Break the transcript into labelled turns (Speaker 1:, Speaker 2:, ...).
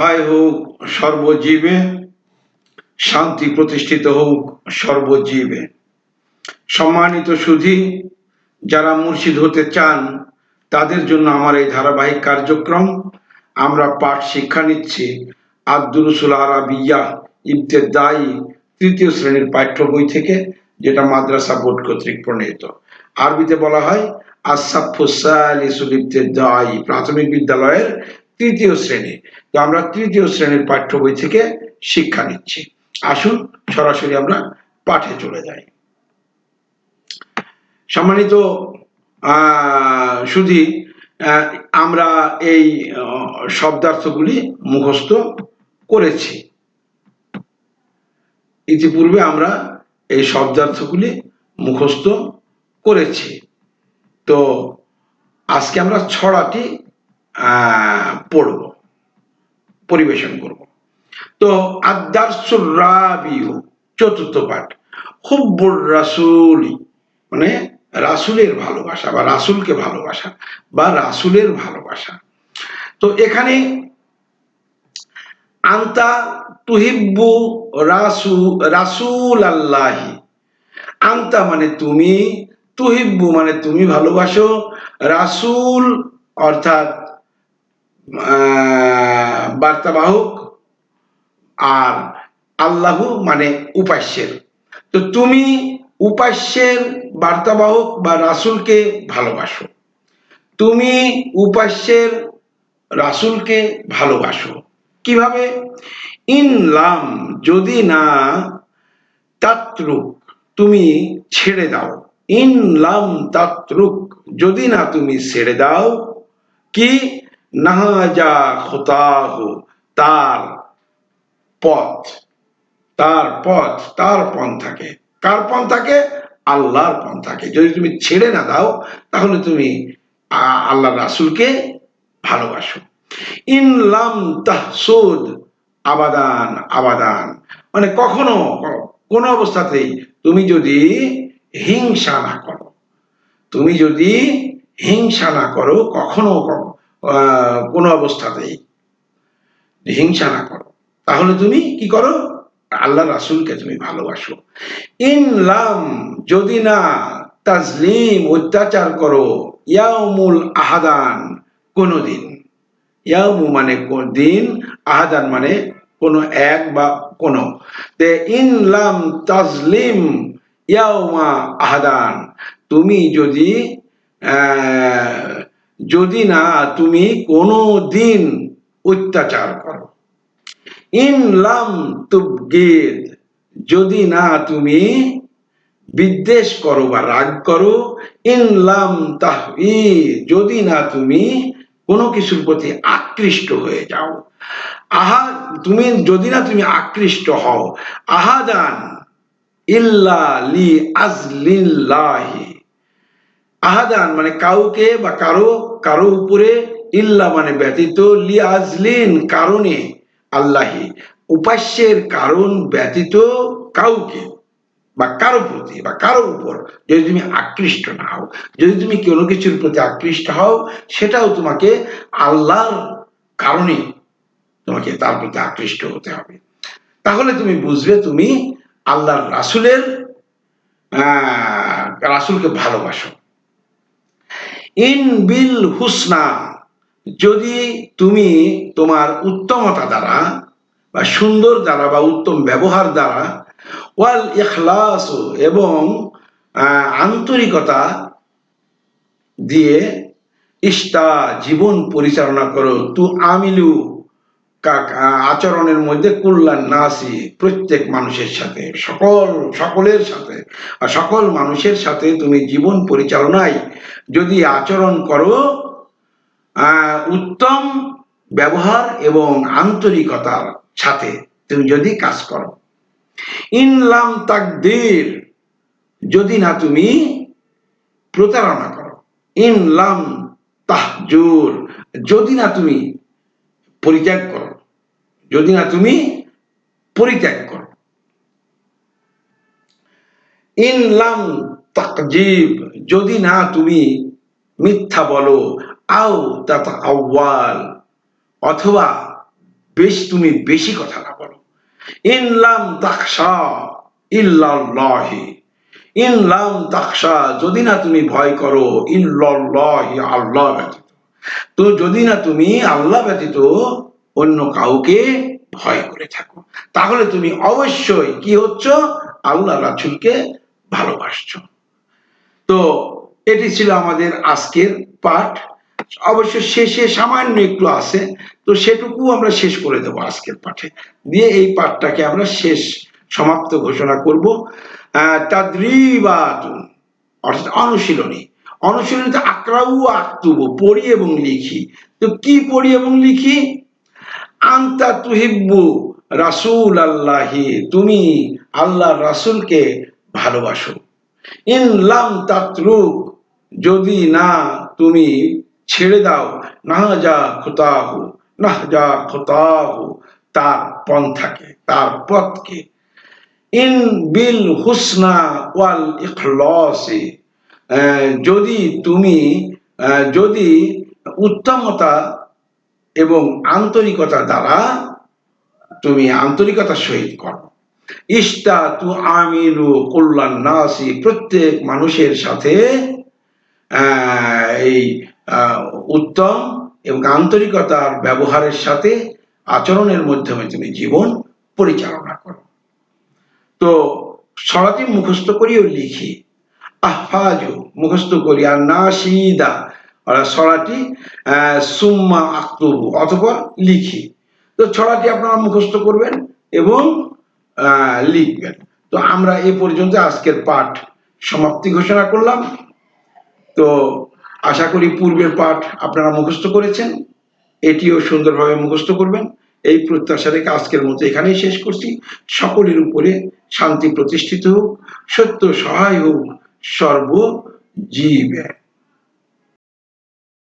Speaker 1: সহায় হোক সর্বজীবে, শান্তি প্রতিষ্ঠিত হোক সর্বজীবে। সম্মানিত সুধী, যারা মুর্শিদ হতে চান তাদের জন্য আমার এই ধারাবাহিক কার্যক্রম। আমরা পাঠ শিক্ষা নিচ্ছি আদ-দুরুসুল আরাবিয়া ইবতেদায়ী তৃতীয় শ্রেণীর পাঠ্য বই থেকে, যেটা মাদ্রাসা বোর্ড কর্তৃক প্রণীত। আরবিতে বলা হয় আস-সাফফুস সালিসুল ইবতেদায়ী, প্রাথমিক বিদ্যালয়ের তৃতীয় শ্রেণী। তো আমরা তৃতীয় শ্রেণীর পাঠ্য বই থেকে শিক্ষা নিচ্ছি। আসুন সরাসরি আমরা পাঠে চলে যাই। সম্মানিত সুধী, আমরা এই শব্দার্থগুলি মুখস্থ করেছি। ইতিপূর্বে আমরা এই শব্দার্থগুলি মুখস্থ করেছি। তো আজকে আমরা ছড়াটি পড়ব, পরিবেশন করব। তো আদ-দারসুর রাবিউ, চতুর্থ পাঠ, হুব্বুর রাসূলি, মানে রাসূলের ভালোবাসা বা রাসূলকে ভালোবাসা বা রাসূলের ভালোবাসা। তো এখানে আনতা তুহিব্বু রাসূলাল্লাহি, আনতা মানে তুমি, তুহিব্বু মানে তুমি ভালোবাসো, রাসূল অর্থাৎ বার্তাবাহক, আর আল্লাহু মানে উপাস্যের। তো তুমি উপাস্যের বার্তাবাহক বা রাসূলকে ভালোবাসো, তুমি উপাস্যের রাসূলকে ভালোবাসো। কিভাবে? ইনলাম, যদি না, তাতরুক, তুমি ছেড়ে দাও, ইনলাম তাতরুক, যদি না তুমি ছেড়ে দাও, কি নাহাজা খুতাহু, তার পথ, তার পথ, তার পন্থাকে। কার পন্থাকে? আল্লাহর পন্থাকে। যদি তুমি ছেড়ে না দাও তাহলে তুমি আল্লাহ রাসূলকে ভালোবাসো। ইনলাম তাহসুদ আবাদান, আবাদান মানে কখনো, কোন অবস্থাতেই তুমি যদি হিংসা না করো, তুমি যদি হিংসা না করো, কখনো কোনো অবস্থাতেই হিংসা না করো, তাহলে তুমি কি করো? আল্লাহ রাসূলকে তুমি ভালোবাসো। ইনলাম, যদি না, তাজলিম অত্যাচার করো, ইয়াউমুল আহাদান, কোনদিন, ইয়াউমু মানে দিন, আহাদান মানে কোন এক বা কোন। তে ইনলাম তাজলিম ইয়াউমা আহাদান, তুমি যদি যদি না তুমি কোনো দিন অত্যাচার করো। ইনলাম তুবগিদ, যদি না তুমি বিদ্বেষ করো বা রাগ করো। ইনলাম তাহই, যদি না তুমি কোনো কিছুর প্রতি আকৃষ্ট হয়ে যাও। তুমি যদি না তুমি আকৃষ্ট হও। আহাদান ইল্লা লি আজলিল্লাহি, আহাদান মানে কাউকে বা কারো, কারো উপরে, ইল্লা মানে ব্যতীত, লি আজলিন কারণে, আল্লাহি উপাস্যের কারণ ব্যতীত কাউকে বা কারো প্রতি বা কারো উপর যদি তুমি আকৃষ্ট না হও। যদি তুমি কোনো কিছুর প্রতি আকৃষ্ট হও, সেটাও তোমাকে আল্লাহর কারণে তোমাকে তার প্রতি আকৃষ্ট হতে হবে। তাহলে তুমি বুঝবে তুমি আল্লাহর রাসূলের রাসূলকে ভালোবাসো। ইন বিল হুসনা, যদি তুমি তোমার উত্তমতা দ্বারা বা সুন্দর দ্বারা বা উত্তম ব্যবহার দ্বারা, ওয়াল ইখলাস, এবং আন্তরিকতা দিয়ে, ইস্তা জীবন পরিচালনা করো, তু আমিলু আচরণের মধ্যে, কুল্লান নাসি প্রত্যেক মানুষের সাথে, সকলের সাথে, সকল মানুষের সাথে তুমি জীবন পরিচালনায় যদি আচরণ করো, উত্তম ব্যবহার এবং আন্তরিকতার সাথে তুমি যদি কাজ করো। ইনলাম তাকদির, যদি না তুমি প্রতারণা করো। ইনলাম তাহজুর, যদি না তুমি পরিত্যাগ করো, যদি না তুমি পরিত্যাগ করো। ইনলাম তাকজিব, যদি না তুমি মিথ্যা বলো। আও তাতাআওয়াল, অথবা তুমি বেশি কথা না বলো। ইনলাম তাখশা ইল্লাল্লাহি, ইনলাম তাখশা, যদি না তুমি ভয় করো, ইল্লাল্লাহি, আল্লাহ ব্যতীত, তো যদি না তুমি আল্লাহ ব্যতীত অন্য কাউকে ভয় করে থাকো, তাহলে তুমি অবশ্যই কি হচ্ছ, আল্লাহ রাসূলকে ভালোবাসছো। তো এটি ছিল আমাদের আজকের পাঠ। অবশ্য শেষে সামান্য একটু আছে, তো সেটুকু আমরা শেষ করে দেবো আজকের পাঠে, দিয়ে এই পাঠটাকে আমরা শেষ সমাপ্ত ঘোষণা করব। তাদরিবাতুন, অর্থাৎ অনুশীলনী। অনুশীলনীতে আকরাউ আক্তুবু, পড়ি এবং লিখি। তো কি পড়ি এবং লিখি? আন্তা তুহিব্বু রাসূল আল্লাহি, তুমি আল্লাহ রাসূলকে ভালোবাসো। ইন লাম তাতরুক, যদি না তুমি ছেড়ে দাও, নাহজা খুতাহু, নাহজা খুতাহু, তার পন্থাকে, তার পথকে। ইন বিল হুসনা ওয়াল ইখলাসি, যদি তুমি যদি উত্তমতা এবং আন্তরিকতা দ্বারা তুমি আন্তরিকতার সহিত করো। ইস্তা তু আমিলু কল্যাণ নাসি, প্রত্যেক মানুষের সাথে এই উত্তম এবং আন্তরিকতার ব্যবহারের সাথে আচরণের মাধ্যমে তুমি জীবন পরিচালনা করো। তো ছড়াটি মুখস্থ করি ও লিখি। আহফাজু, মুখস্থ করি। আর নাশিদা, ছড়াটি সুম্মা আক্তুবু, অথবা লিখি। তো ছড়াটি আপনারা মুখস্থ করবেন এবং লিখবেন। তো আমরা এ পর্যন্ত আজকের পাঠ সমাপ্তি ঘোষণা করলাম। তো আশা করি পূর্বের পাঠ আপনারা মুখস্থ করেছেন, এটিও সুন্দরভাবে মুখস্থ করবেন। এই প্রত্যাশা রেখে আজকের মতো এখানেই শেষ করছি। সকলের উপরে শান্তি প্রতিষ্ঠিত হোক, সত্য সহায় হোক সর্বজীবে।